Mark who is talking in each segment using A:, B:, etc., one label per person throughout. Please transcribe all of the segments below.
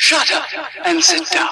A: Shut up and sit down.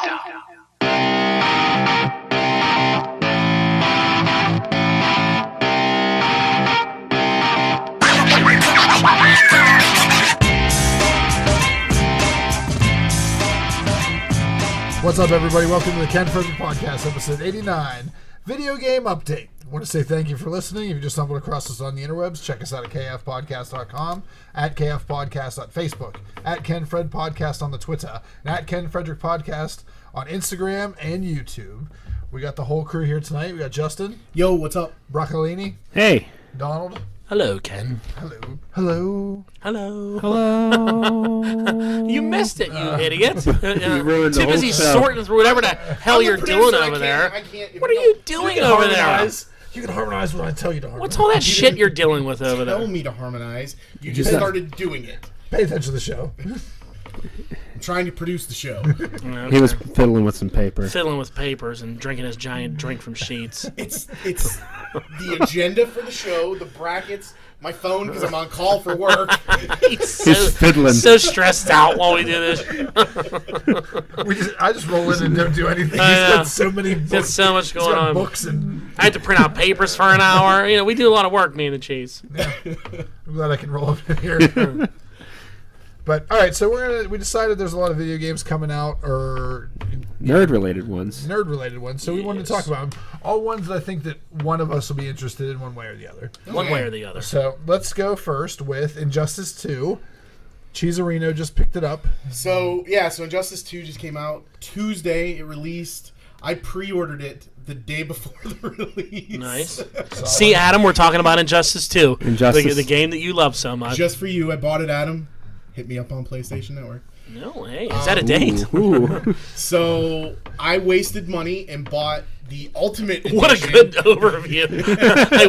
B: What's up, everybody? Welcome to the Ken Frederick Podcast, episode 89, Video Game Update. I want to say thank you for listening. If you just stumbled across us on the interwebs, check us out at kfpodcast.com, at kfpodcast on Facebook, at Ken Fred Podcast on the Twitter, and at Ken Frederick Podcast on Instagram and YouTube. We got the whole crew here tonight. We got Justin.
C: Yo, what's up?
B: Broccolini.
D: Hey.
B: Donald.
E: Hello, Ken.
B: Hello. Hello.
E: Hello.
D: Hello.
E: You missed it, you idiot.
D: You ruined the
E: Too
D: whole
E: busy
D: show.
E: sorting through whatever the hell you're doing over there. What are you doing over there?
B: You can harmonize when I tell you to harmonize.
E: What's all that shit you're dealing with over
C: Tell
E: there?
C: me to harmonize. You just started doing it.
B: Pay attention to the show.
C: I'm trying to produce the show.
D: He was fiddling with some paper.
E: Fiddling with papers and drinking his giant drink from Sheets.
C: It's the agenda for the show, the brackets, my phone because I'm on call for work.
E: He's
D: fiddling.
E: so stressed out while we do this.
B: I just roll in and don't do anything. He's got so many books.
E: There's so much
B: He's
E: going
B: got
E: on.
B: books and
E: I had to print out papers for an hour. You know, we do a lot of work, me and the Cheese.
B: I'm glad I can roll up in here. But all right, so we decided there's a lot of video games coming out, or
D: Nerd-related ones.
B: nerd-related ones. So we wanted to talk about them. All ones that I think that one of us will be interested in, one way or the other.
E: One way or the other.
B: So let's go first with Injustice 2. Cheeserino just picked it up.
C: So Injustice 2 just came out Tuesday. It released. I pre-ordered it the day before the release.
E: Nice. See, Adam, we're talking about Injustice 2.
D: Injustice.
E: The game that you love so much.
C: Just for you, I bought it, Adam. Hit me up on PlayStation Network.
E: No, hey, is that a date?
D: Ooh.
C: So I wasted money and bought the Ultimate Edition.
E: What a good overview.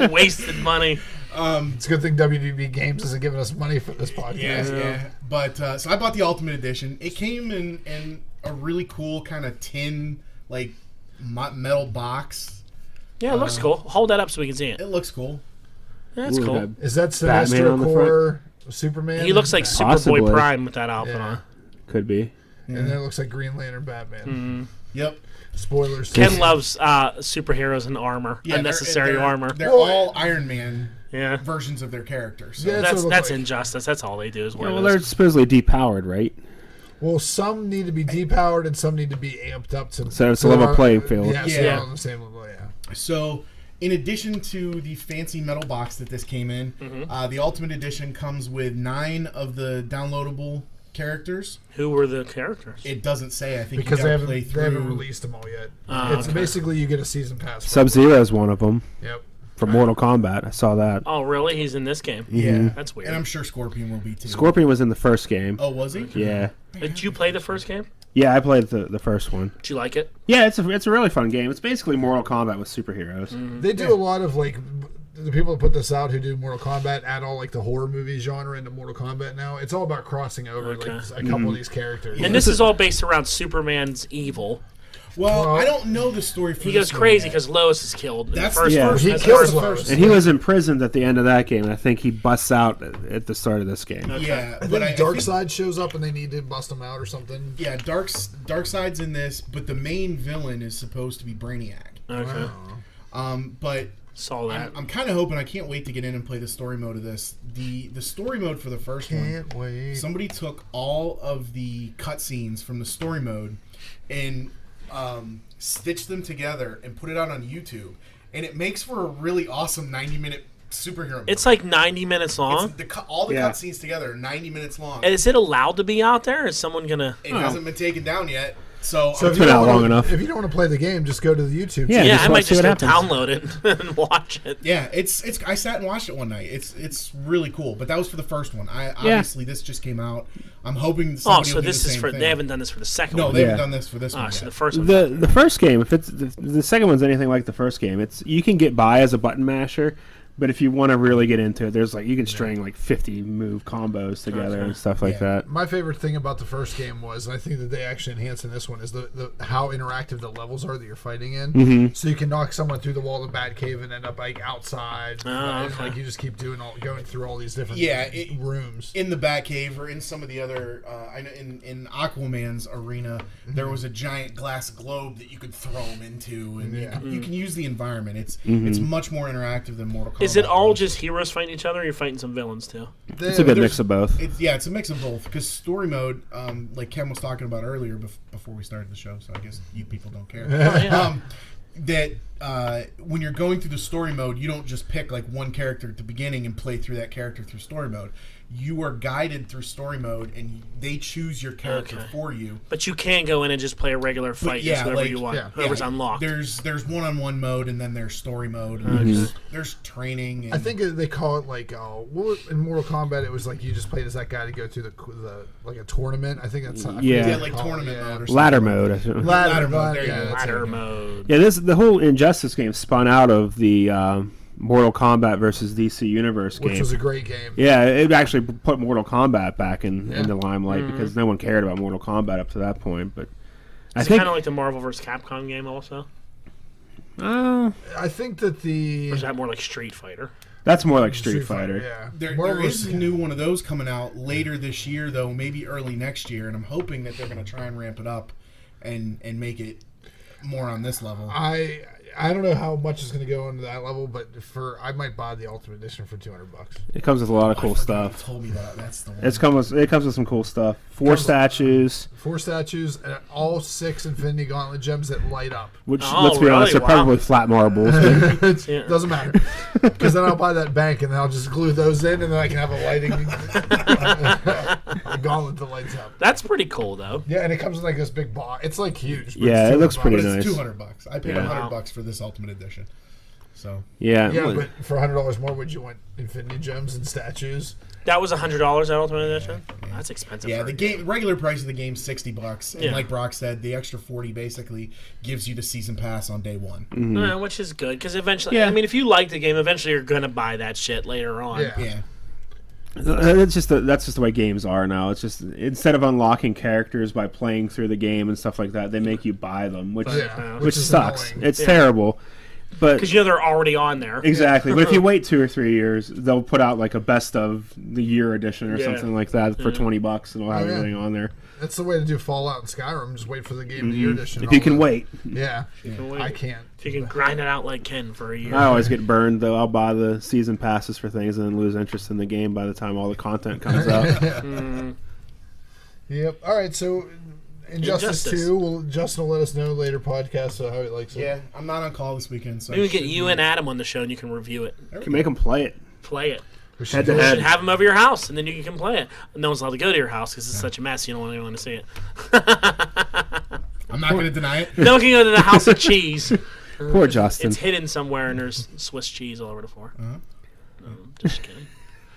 E: I wasted money.
B: It's a good thing WDB Games isn't giving us money for this podcast.
C: Yeah. But so I bought the Ultimate Edition. It came in a really cool kind of tin, like metal box.
E: Yeah, it looks cool. Hold that up so we can see it.
C: It looks cool.
E: That's
D: Ooh,
E: cool.
D: that
B: Is that
D: Batman
B: Sinestro
D: on the
B: Core Superman?
E: He looks like
D: Possibly.
E: Superboy Prime with that outfit on.
D: Could be.
B: And then it looks like Green Lantern Batman.
C: Yep.
B: Spoilers.
E: Ken loves superheroes and armor, unnecessary armor.
C: They're all Iron Man
E: Yeah,
C: versions of their characters. So.
B: Yeah, that's what it
E: that's
B: looks like.
E: Injustice. That's all they do is wear
D: Well,
E: those.
D: they're supposedly depowered, right?
B: Well, some need to be depowered and some need to be amped up to.
D: So it's a level playing field.
B: Yeah, so
C: Yeah.
B: they're all on the same level. Yeah.
C: So, in addition to the fancy metal box that this came in, the Ultimate Edition comes with 9 of the downloadable characters.
E: Who were the characters?
C: It doesn't say. I think
B: Because
C: you
B: they
C: gotta play
B: haven't,
C: through.
B: they haven't released them all yet. It's
E: okay.
B: basically you get a season pass. for
D: Sub-Zero is one of them.
B: it. Yep.
D: From Mortal Kombat. I saw that.
E: Oh, really? He's in this game?
C: Yeah,
E: That's weird.
C: and I'm sure Scorpion will be too.
D: Scorpion was in the first game.
C: Oh, was he?
D: Yeah.
E: Did you play the first game?
D: Yeah, I played the first one.
E: Did you like it?
D: Yeah, it's a really fun game. It's basically Mortal Kombat with superheroes.
B: They do a lot of like the people that put this out who do Mortal Kombat add all like the horror movie genre into Mortal Kombat now. It's all about crossing over like a couple of these characters.
E: And this is all based around Superman's evil.
C: Well, I don't know the story for
E: He
C: this
E: goes
C: one
E: crazy
C: yet.
E: because Lois is killed. In
C: That's
E: the first
D: yeah.
E: version.
B: He
E: That's
B: kills
E: the
B: Lois.
E: first.
D: And he was imprisoned at the end of that game, and I think he busts out at the start of this game.
C: Yeah,
B: And
C: but
B: then
C: I think-
B: Darkseid shows up and they need to bust him out or something.
C: Yeah, Darkseid's in this, but the main villain is supposed to be Brainiac.
E: Okay.
C: But
E: Saw that.
C: I'm kind of hoping. I can't wait to get in and play the story mode of this. The story mode for the first
B: Can't
C: one.
B: wait.
C: Somebody took all of the cutscenes from the story mode and stitched them together and put it out on YouTube, and it makes for a really awesome 90-minute superhero movie.
E: It's like 90 minutes long.
C: All the
D: Yeah.
C: cutscenes together are 90 minutes long.
E: Is it allowed to be out there? Is someone gonna?
C: It hasn't been taken down yet. So,
B: So if
D: It's
B: you
D: been
B: don't
D: out
B: wanna-
D: long enough.
B: If you don't want to play the game, just go to the YouTube.
D: Yeah,
E: Yeah,
D: just
E: I
D: watch-
E: might
D: see
E: just
D: what
E: go
D: happens.
E: download it and watch it.
C: yeah, it's. I sat and watched it one night. It's really cool. But that was for the first one. Obviously this just came out. I'm hoping.
E: Oh,
C: Somebody
E: so
C: will do
E: this
C: the
E: is
C: same
E: for.
C: thing.
E: They haven't done this for the second
C: No,
E: one.
C: they
D: Yeah.
C: haven't done this for this one.
E: So
C: Yet.
E: the first one.
D: The first game, if it's the second one's anything like the first game, it's you can get by as a button masher, But if you want to really get into it, there's like you can string like 50 move combos together and stuff like that.
B: My favorite thing about the first game was, and I think that they actually enhanced in this one, is the how interactive the levels are that you're fighting in.
D: Mm-hmm.
B: So you can knock someone through the wall of the Batcave and end up like outside. And,
E: okay.
B: like you just keep going through all these different rooms.
C: In the Batcave or in some of the other, I know in Aquaman's arena, there was a giant glass globe that you could throw them into, and you can use the environment. It's much more interactive than Mortal Kombat.
E: Is it all just heroes fighting each other, or you're fighting some villains too?
D: It's a good mix of both.
C: It's a mix of both. Because story mode, like Ken was talking about earlier before we started the show, so I guess you people don't care. That when you're going through the story mode, you don't just pick like one character at the beginning and play through that character through story mode. You are guided through story mode, and they choose your character for you.
E: But you can go in and just play a regular fight, just whoever you want, whoever's unlocked.
C: There's one-on-one mode, and then there's story mode, and there's training. And
B: I think they call it like in Mortal Kombat, it was like you just played as that guy to go through the like a tournament. I think that's
C: like tournament mode or something.
D: Ladder mode.
C: Ladder mode.
E: Ladder mode.
D: Yeah, the whole Injustice game spun out of the Mortal Kombat versus DC Universe game,
B: which was a great game.
D: Yeah, it actually put Mortal Kombat back in the limelight because no one cared about Mortal Kombat up to that point. But
E: I think kind of like the Marvel vs. Capcom game, also.
B: I think that
E: or is that more like Street Fighter?
D: That's more like Street Fighter.
B: Yeah,
C: there is a new one of those coming out later this year, though, maybe early next year, and I'm hoping that they're going to try and ramp it up and make it more on this level.
B: I don't know how much is going to go into that level, but I might buy the Ultimate Edition for $200.
D: It comes with a lot of cool stuff.
C: You told me that. That's the one.
D: It comes with some cool stuff. 4 statues,
B: and all 6 Infinity Gauntlet gems that light up.
D: Which, let's be honest, they're probably flat marbles.
B: It doesn't matter, because then I'll buy that bank and then I'll just glue those in, and then I can have a lighting a gauntlet that lights up.
E: That's pretty cool, though.
B: Yeah, and it comes in like this big box. It's like huge.
D: Yeah, it looks pretty nice.
C: It's $200. I paid $100 for this Ultimate Edition. So
B: yeah, but for $100 more, would you want Infinity Gems and statues?
E: That was $100 at Ultimate Edition. Yeah. That's expensive.
C: Yeah, the regular price of the game is $60, and like Brock said, the extra $40 basically gives you the season pass on day one,
E: which is good because eventually, I mean, if you like the game, eventually you're gonna buy that shit later on.
C: Yeah.
D: That's just the way games are now. It's just instead of unlocking characters by playing through the game and stuff like that, they make you buy them, which sucks. Annoying. It's terrible. But
E: because they're already on there.
D: Exactly. But if you wait 2 or 3 years, they'll put out like a best of the year edition or something like that for $20, and they'll have everything on there.
B: That's the way to do Fallout and Skyrim. Just wait for the game of the year edition.
D: If you can wait.
B: Yeah. I can't.
E: If you can grind it out like Ken for a year.
D: I always get burned, though. I'll buy the season passes for things and then lose interest in the game by the time all the content comes out.
B: Yep. All right, so Injustice 2, Justin will let us know later podcast how he likes it.
C: Yeah, I'm not on call this weekend. So
E: maybe we get you and Adam on the show and you can review it.
D: You can make them play it.
E: We should have him over your house, and then you can play it. No one's allowed to go to your house because it's such a mess. You don't want anyone to see it.
C: I'm not going to deny it.
E: No one can go to the House of Cheese.
D: Poor Justin.
E: It's hidden somewhere, and there's Swiss cheese all over the floor. Just kidding.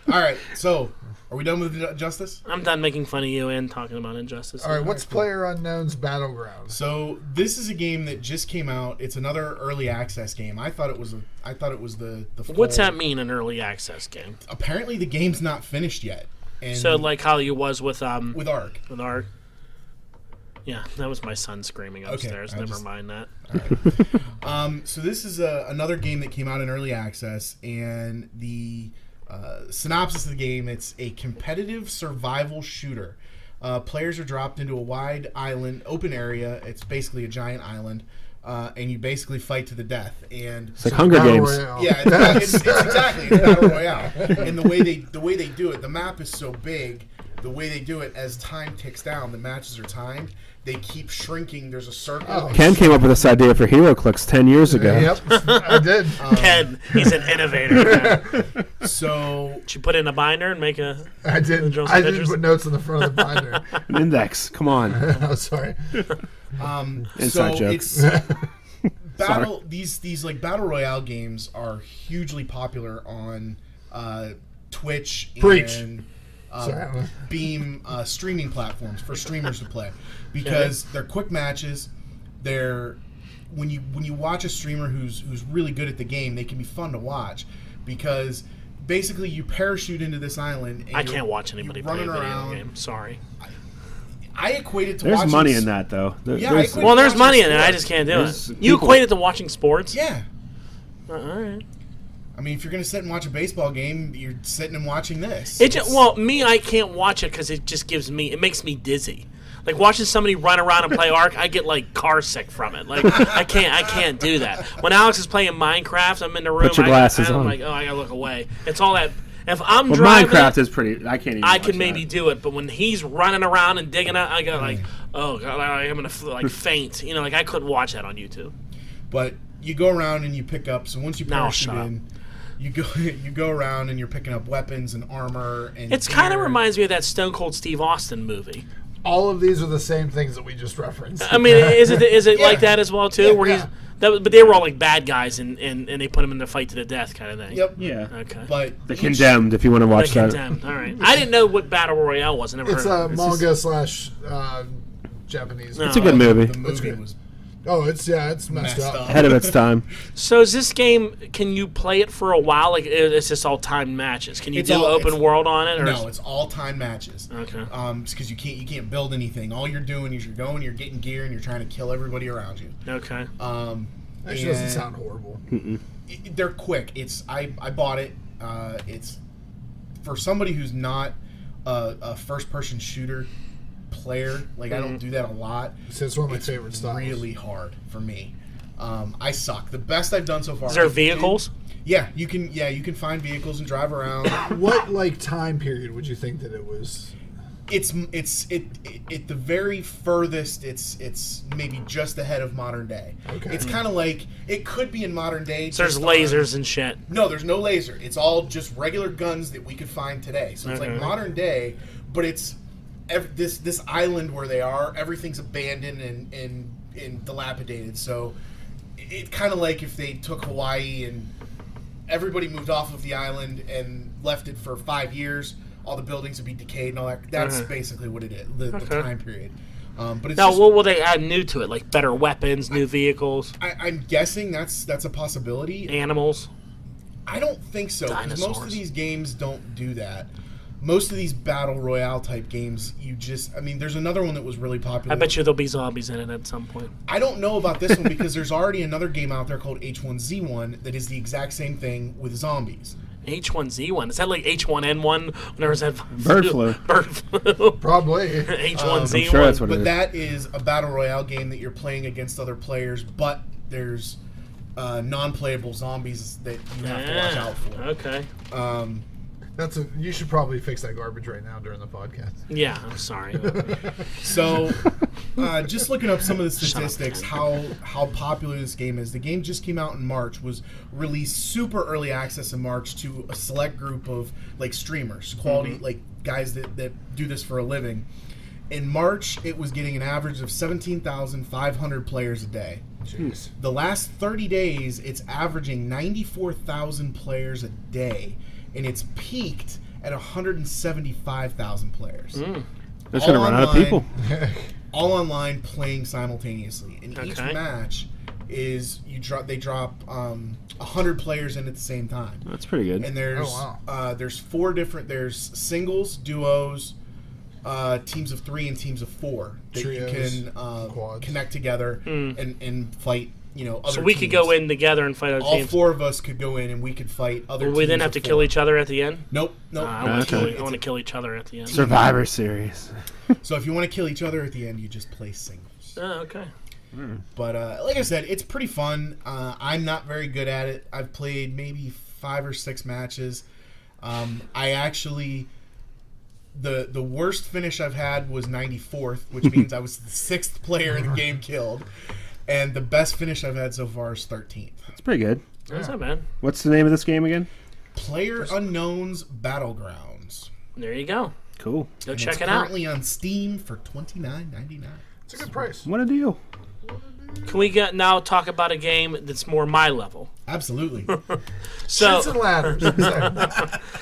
C: All right, so are we done with Injustice?
E: I'm done making fun of you and talking about Injustice.
B: All right, what's PlayerUnknown's BattleGround?
C: So this is a game that just came out. It's another early access game. I thought it was the full.
E: What's that mean, an early access game?
C: Apparently, the game's not finished yet. And
E: so, like how you was with
C: Ark.
E: With Ark. Yeah, that was my son screaming upstairs. Okay, Never mind that.
C: All right. So this is another game that came out in early access, and the synopsis of the game: it's a competitive survival shooter. Players are dropped into a wide island, open area. It's basically a giant island, and you basically fight to the death. And
D: it's like Hunger Games.
C: Royale. Yeah, it's exactly it's Battle Royale. And the way they do it, the map is so big. The way they do it, as time ticks down, the matches are timed. They keep shrinking. There's a circle.
D: Ken came up with this idea for HeroClix 10 years ago.
B: Yep, I did.
E: Ken, he's an innovator.
C: So
E: did you put it in a binder and make a?
B: I did put notes on the front of the binder.
D: An index. Come on.
B: Oh, sorry.
D: Inside jokes.
C: These like battle royale games are hugely popular on Twitch and Beam streaming platforms for streamers to play because they're quick matches. They're when you watch a streamer who's really good at the game, they can be fun to watch. because basically you parachute into this island. And
E: I can't watch anybody play a video
C: around.
E: game. Sorry.
C: I equate it to
D: There's
C: watching...
D: money in that, though.
E: There's money in it. I just can't do it. You equate it to watching sports?
C: Yeah.
E: All right.
C: I mean, if you're going to sit and watch a baseball game, you're sitting and watching this.
E: I can't watch it because it makes me dizzy. Like watching somebody run around and play Ark, I get like car sick from it. Like I can't do that. When Alex is playing Minecraft, I'm in the room.
D: Put your glasses on.
E: I'm like, I gotta look away. It's all that. If I'm driving,
D: Minecraft is pretty. I can't even.
E: I can maybe do it, but when he's running around and digging out, I go like, oh god, I'm gonna like faint. Like I couldn't watch that on YouTube.
C: But you go around and you pick up. So once you parachute in, you go around and you're picking up weapons and armor. And
E: it kind of reminds me of that Stone Cold Steve Austin movie.
B: All of these are the same things that we just referenced.
E: I mean, is it like that as well too? But they were all like bad guys, and they put them in the fight to the death kind of thing.
C: Yep.
D: Yeah.
E: Okay.
C: But
D: The Condemned, if you want to watch that.
E: Condemned. All right. I didn't know what Battle Royale was. I never
B: It's
E: heard
B: a
E: of it.
B: manga / Japanese.
D: It's a good movie.
C: the movie was
B: It's messed up.
D: Ahead of its time.
E: So is this game? Can you play it for a while? Like it's just all timed matches. Can you do open world on it? Or
C: no, it's all time matches.
E: Okay.
C: Because you can't build anything. All you're doing is you're getting gear, and you're trying to kill everybody around you.
E: Okay.
B: Actually, doesn't sound horrible.
C: They're quick. I bought it. It's for somebody who's not a first person shooter player. Like I don't do that a lot.
B: It's one of my favorite styles.
C: Really hard for me. I suck. The best I've done so far.
E: Is there vehicles?
C: Yeah, you can find vehicles and drive around.
B: What time period would you think that it was?
C: It's at the very furthest. It's maybe just ahead of modern day.
B: Okay.
C: It's kind of like it could be in modern day.
E: So there's lasers and shit.
C: No, there's no laser. It's all just regular guns that we could find today. So it's like modern day, but it's this island where they are. Everything's abandoned and dilapidated. So it's kind of like if they took Hawaii and everybody moved off of the island and left it for 5 years. All the buildings would be decayed and all that. That's basically what it is, the time period. But it's
E: what will they add new to it? Like better weapons, new vehicles?
C: I'm guessing that's a possibility.
E: Animals?
C: I don't think so. Because most of these games don't do that. Most of these battle royale type games, there's another one that was really popular.
E: I bet you there'll be zombies in it at some point.
C: I don't know about this one because there's already another game out there called H1Z1 that is the exact same thing with zombies.
E: H1Z1? Is that like H1N1? Whenever is that?
D: Bird flu.
E: Bird flu.
B: Probably.
E: H1Z1.
D: I'm sure that's what it
C: But
D: is.
C: that is a battle royale game that you're playing against other players, but there's non-playable zombies that you have to watch out for.
E: Okay.
B: You should probably fix that garbage right now during the podcast.
E: Yeah, I'm sorry.
C: So, just looking up some of the statistics, how popular this game is. The game just came out in March, was released super early access in March to a select group of like streamers, quality like guys that do this for a living. In March, it was getting an average of 17,500 players a day.
B: Jeez.
C: The last 30 days, it's averaging 94,000 players a day, and it's peaked at 175,000 players.
D: That's going to run out of people.
C: All online, playing simultaneously. And each match is they drop 100 players in at the same time.
D: That's pretty good.
C: And there's 4 different. There's singles, duos, teams of 3, and teams of 4 that
B: Trios,
C: you can connect together and fight. Other
E: so we
C: teams.
E: could go in together and fight other
C: All
E: teams.
C: 4 of us could go in and we could fight other teams.
E: Would we then have to kill each other at the end?
C: Nope.
E: I want to kill each other at the end.
D: Survivor Series.
C: So if you want to kill each other at the end, you just play singles.
E: Oh, okay.
C: But like I said, it's pretty fun. I'm not very good at it. I've played maybe 5 or 6 matches. I actually... The worst finish I've had was 94th, which means I was the 6th player the game killed. And the best finish I've had so far is 13th.
D: That's pretty good.
E: That's not bad.
D: What's the name of this game again?
C: PlayerUnknown's BattleGrounds.
E: There you go.
D: Cool.
E: Go
C: And
E: check
C: it's
E: it out.
C: currently on Steam for $29.99.
B: It's a good price.
D: What a deal.
E: Can we now talk about a game that's more my level?
C: Absolutely.
E: So,
B: Shits and ladders.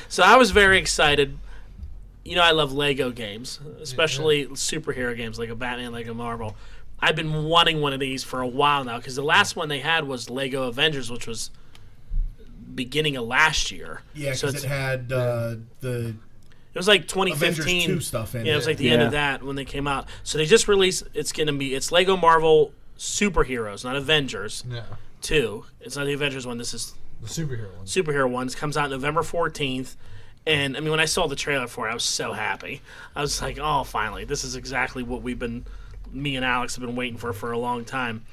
E: so I was very excited. I love Lego games, especially superhero games like a Batman, like a Marvel. I've been wanting one of these for a while now because the last one they had was Lego Avengers, which was beginning of last year.
C: Yeah,
E: so
C: because it had the
E: it was like 2015
C: Avengers 2 stuff in it.
E: Yeah, it was like the end of that when they came out. So they just released. It's Lego Marvel Superheroes, not Avengers.
B: Yeah.
E: 2. It's not the Avengers one. This is
B: The superhero one.
E: Superhero ones. Comes out November 14th. And I mean, when I saw the trailer for it, I was so happy. I was like, "Oh, finally! This is exactly what me and Alex have been waiting for a long time."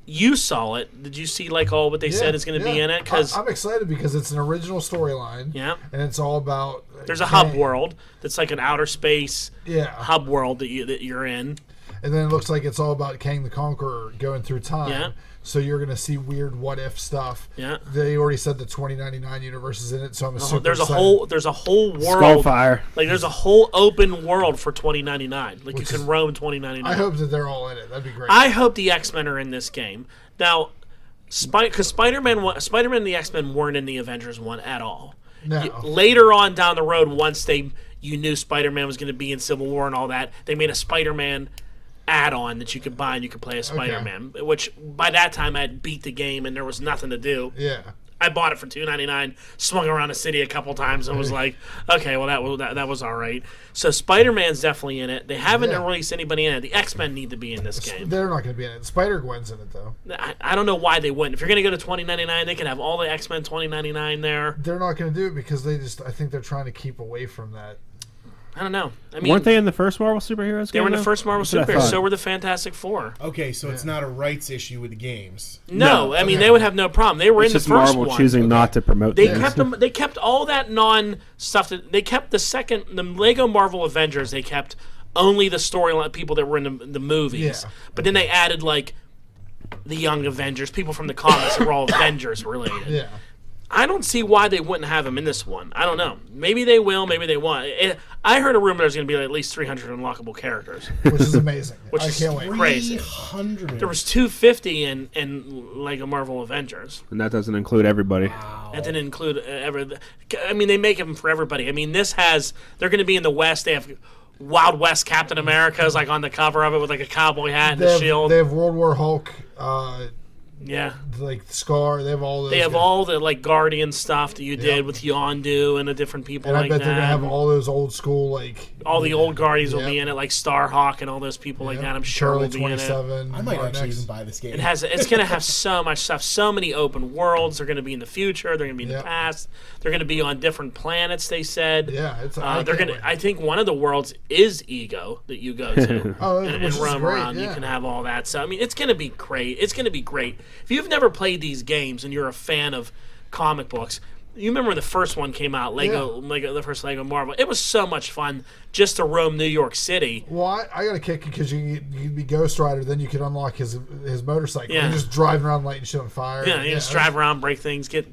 E: You saw it. Did you see like all what they said is going to be in it? Because
B: I'm excited because it's an original storyline.
E: Yeah.
B: And it's all about.
E: There's a hub world that's like an outer space.
B: Yeah.
E: Hub world that you're in.
B: And then it looks like it's all about Kang the Conqueror going through time.
E: Yeah.
B: So you're going to see weird what if stuff.
E: Yeah.
B: They already said the 2099 universe is in it, so I'm super
E: There's
B: excited.
E: a whole world.
D: Skullfire.
E: Like there's a whole open world for 2099. Like you can roam 2099.
B: I hope that they're all in it. That'd be great.
E: I hope the X-Men are in this game. Now, because Spider-Man and the X-Men weren't in the Avengers one at all.
B: No.
E: Later on down the road, once you knew Spider-Man was going to be in Civil War and all that, they made a Spider-Man add-on that you could buy and you could play as Spider-Man. Which by that time I had beat the game and there was nothing to do.
B: Yeah.
E: I bought it for $2.99, swung around the city a couple times, and was like, okay, well that was all right. So Spider-Man's definitely in it. They haven't released anybody in it. The X-Men need to be in this game.
B: They're not going to be in it. Spider-Gwen's in it though.
E: I don't know why they wouldn't. If you're going to go to $20.99, they can have all the X-Men $20.99 there.
B: They're not going to do it because I think they're trying to keep away from that.
E: I don't know. I mean,
D: weren't they in the first Marvel superheroes game?
E: They were in the first Marvel superheroes. So were the Fantastic Four.
C: Okay, so it's not a rights issue with the games.
E: No, I mean they would have no problem. They were in the first
D: Marvel
E: one.
D: choosing not to promote.
E: They kept them. They kept all that non-stuff. They kept the Lego Marvel Avengers. They kept only the storyline people that were in the movies.
B: Yeah.
E: But then they added like the Young Avengers, people from the comics that were all Avengers related.
B: Yeah.
E: I don't see why they wouldn't have him in this one. I don't know. Maybe they will. Maybe they won't. I heard a rumor there's going to be like at least 300 unlockable characters,
B: Which is amazing.
E: Which
B: I
E: is
B: can't wait.
E: crazy.
C: 300.
E: There was 250 in Lego Marvel Avengers.
D: And that doesn't include everybody.
E: That didn't include I mean, they make them for everybody. I mean, they're going to be in the West. They have Wild West Captain America is like on the cover of it with like a cowboy hat and a shield.
B: They have World War Hulk.
E: Yeah.
B: Like Scar. They have all those.
E: They have all the like Guardian stuff that you did with Yondu and the different people
B: and
E: like that.
B: I bet they're going to have all those old school like.
E: All the old Guardians will be in it, like Starhawk and all those people like that. I'm sure
B: Charlie
E: will be in it.
B: 27.
C: I might actually even buy this game.
E: It's going to have so much stuff, so many open worlds. They're going to be in the future. They're going to be in the past. They're going to be on different planets. They said.
B: Yeah, it's.
E: They're going to. I think one of the worlds is Ego that you go to and roam
B: great,
E: around. You can have all that. So I mean, it's going to be great. It's going to be great. If you've never played these games and you're a fan of comic books, you remember when the first one came out, the first Lego Marvel. It was so much fun just to roam New York City.
B: Well, I got a kick because you could be Ghost Rider, then you could unlock his motorcycle.
E: Yeah.
B: And just driving around lighting shit on fire.
E: Yeah, you just drive around, break things, get.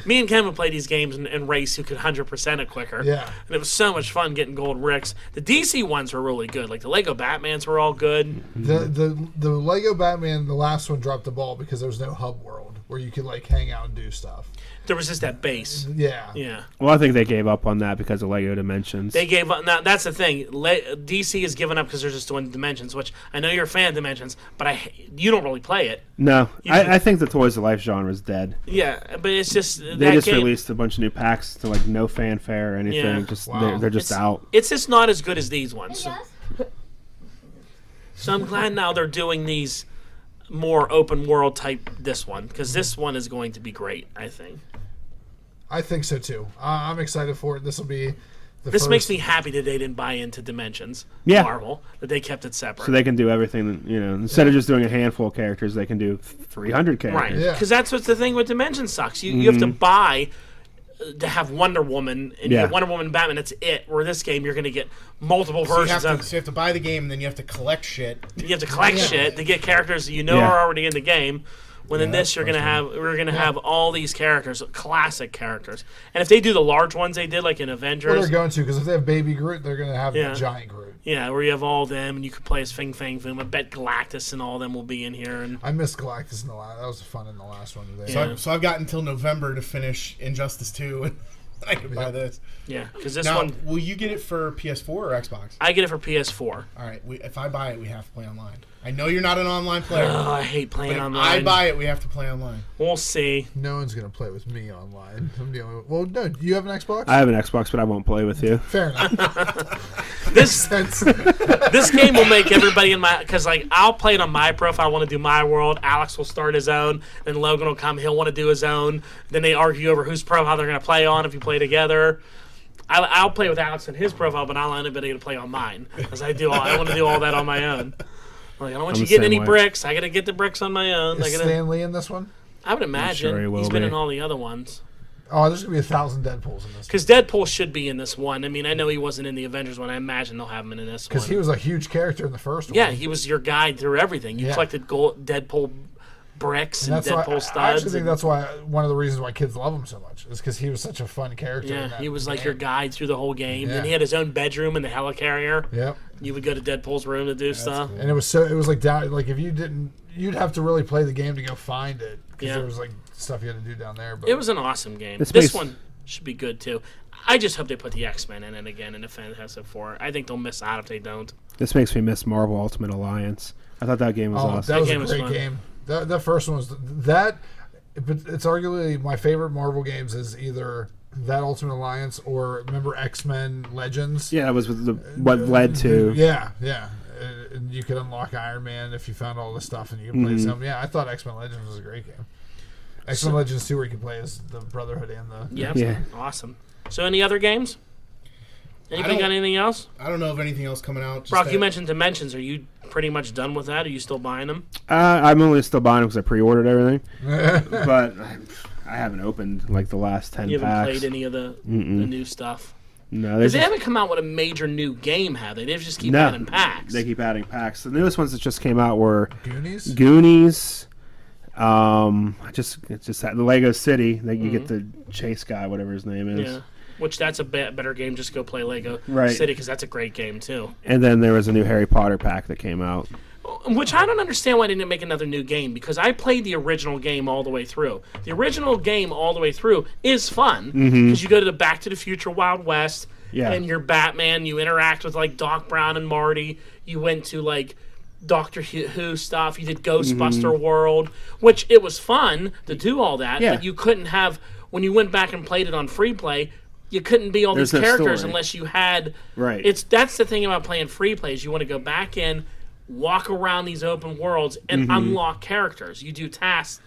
E: Me and Ken would play these games and race who could 100% it quicker.
B: Yeah,
E: and it was so much fun getting gold bricks. The DC ones were really good. Like the Lego Batmans were all good.
B: The Lego Batman, the last one dropped the ball because there was no hub world where you could like hang out and do stuff.
E: There was just that base.
B: Yeah.
D: Well, I think they gave up on that because of Lego Dimensions.
E: They gave up. Now that's the thing. DC has given up because they're just doing Dimensions, which I know you're a fan of Dimensions, but you don't really play it.
D: No, I think the Toys of Life genre is dead.
E: Yeah, but it's just
D: they just released a bunch of new packs to like no fanfare or anything.
E: Yeah.
D: They're just out.
E: It's just not as good as these ones. So I'm glad now they're doing these more open world type this one, because this one is going to be great. I think
B: so too. I'm excited for it. This will be
E: this makes me happy that they didn't buy into Dimensions Marvel, that they kept it separate
D: so they can do everything. Instead of just doing a handful of characters, they can do 300 characters,
E: right? Because that's what's the thing with Dimensions sucks. You have to buy to have Wonder Woman and you get Wonder Woman and Batman. That's it. Where this game you're going to get multiple versions
C: so you have to buy the game and then you have to collect shit.
E: You have to collect shit to get characters that are already in the game. When in this we're gonna have all these characters, classic characters. And if they do the large ones they did like in Avengers,
B: well, they're going to, because if they have Baby Groot, they're gonna have the giant Groot.
E: Yeah, where you have all of them and you could play as Fing Fang Foom. I bet Galactus and all of them will be in here. And
B: I missed Galactus in the last. That was fun in the last one.
C: So I've got until November to finish Injustice 2. I can buy this.
E: Yeah, because this
C: Now,
E: one...
C: will you get it for PS4 or Xbox?
E: I get it for PS4.
C: All right. If I buy it, we have to play online. I know you're not an online player.
E: Oh, I hate playing
C: but if
E: online.
C: I buy it, we have to play online.
E: We'll see.
B: No one's going to play with me online. I'm dealing with... Well, no. Do you have an Xbox?
D: I have an Xbox, but I won't play with you.
B: Fair enough.
E: This game will make everybody in my... Because, like, I'll play it on my profile. I want to do my world. Alex will start his own. Then Logan will come. He'll want to do his own. Then they argue over whose profile they're going to play on if you play together. I'll play with Alex on his profile, but I'll end up being able to play on mine. Because I want to do all that on my own. Like, I don't want you getting any bricks. I got to get the bricks on my own.
B: Is Stan Lee in this one?
E: I would imagine.
D: Sure he will
E: He's been
D: be.
E: in all the other ones.
B: Oh, there's going to be 1,000 Deadpools in this.
E: Because Deadpool should be in this one. I mean, I know he wasn't in the Avengers one. I imagine they'll have him in this one.
B: Because he was a huge character in the first one.
E: Yeah, he was your guide through everything. You collected Deadpool bricks and Deadpool studs.
B: I actually think that's why one of the reasons why kids love him so much is because he was such a fun character.
E: Yeah, he was like your guide through the whole game.
B: Yeah.
E: Then he had his own bedroom in the helicarrier.
B: Yep.
E: You would go to Deadpool's room to do stuff.
B: Cool. And it was like down. Like if you didn't, you'd have to really play the game to go find it because there was like stuff you had to do down there. But
E: it was an awesome game. This one should be good too. I just hope they put the X-Men in it again in the Fantastic Four. I think they'll miss out if they don't.
D: This makes me miss Marvel Ultimate Alliance. I thought that game was awesome.
B: That was a great game. That first one was that. But it's arguably my favorite Marvel games is either that Ultimate Alliance or remember X-Men Legends.
D: Yeah, that was what led to.
B: Yeah. And you could unlock Iron Man if you found all the stuff and you could play some. Yeah, I thought X-Men Legends was a great game. X-Men Legends 2 where you can play as the Brotherhood and the...
E: Yeah. Awesome. So any other games? Anybody got anything else?
C: I don't know of anything else coming out.
E: Brock, you mentioned Dimensions. Are you pretty much done with that? Are you still buying them?
D: I'm only still buying them because I pre-ordered everything. But I haven't opened like the last 10 packs.
E: You haven't played any of the new stuff?
D: No.
E: Because they haven't come out with a major new game, have they? They just keep adding packs.
D: They keep adding packs. The newest ones that just came out were
B: Goonies.
D: Just the Lego City that you get the chase guy, whatever his name is.
E: Yeah. Which that's a better game. Just go play Lego City because that's a great game too.
D: And then there was a new Harry Potter pack that came out.
E: Which I don't understand why they didn't make another new game because I played the original game all the way through. The original game all the way through is fun because you go to the Back to the Future Wild West and you're Batman. You interact with like Doc Brown and Marty. You went to like Doctor Who stuff. You did Ghostbuster World, which it was fun to do all that.
D: Yeah.
E: But you couldn't have when you went back and played it on free play. You couldn't be all these characters unless you had.
D: Right.
E: That's the thing about playing free plays. You want to go back in, walk around these open worlds, and unlock characters. You do tasks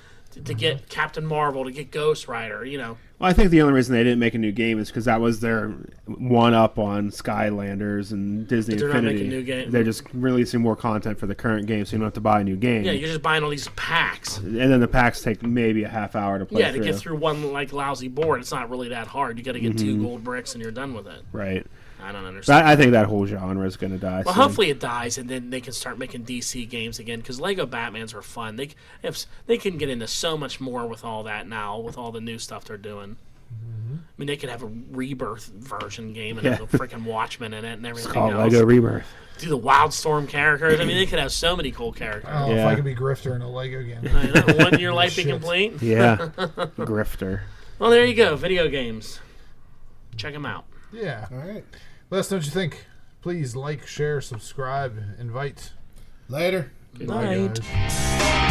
E: to get Captain Marvel, to get Ghost Rider. You know.
D: Well, I think the only reason they didn't make a new game is because that was their one-up on Skylanders and Disney
E: They're
D: Infinity.
E: not making a new game.
D: They're just releasing more content for the current game, so you don't have to buy a new game.
E: Yeah, you're just buying all these packs.
D: And then the packs take maybe a half hour to play through.
E: Yeah, to get through one like lousy board, it's not really that hard. You got to get 2 gold bricks and you're done with it.
D: Right.
E: I don't understand.
D: I think that whole genre is going to die.
E: Well,
D: soon.
E: hopefully it dies, and then they can start making DC games again. Because Lego Batmans are fun. They can get into so much more with all that now, with all the new stuff they're doing. I mean, they could have a Rebirth version game and have a freaking Watchmen in it and everything
D: It's called
E: else.
D: Lego Rebirth.
E: Do the Wildstorm characters. I mean, they could have so many cool characters.
B: Oh, if I could be Grifter in a Lego game.
E: I know. Wouldn't your life be complete?
D: Yeah. Grifter.
E: Well, there you go. Video games. Check them out.
B: Yeah.
C: All right.
B: Let us know what you think. Please like, share, subscribe, invite.
C: Later.
E: Good night.
B: Bye, guys.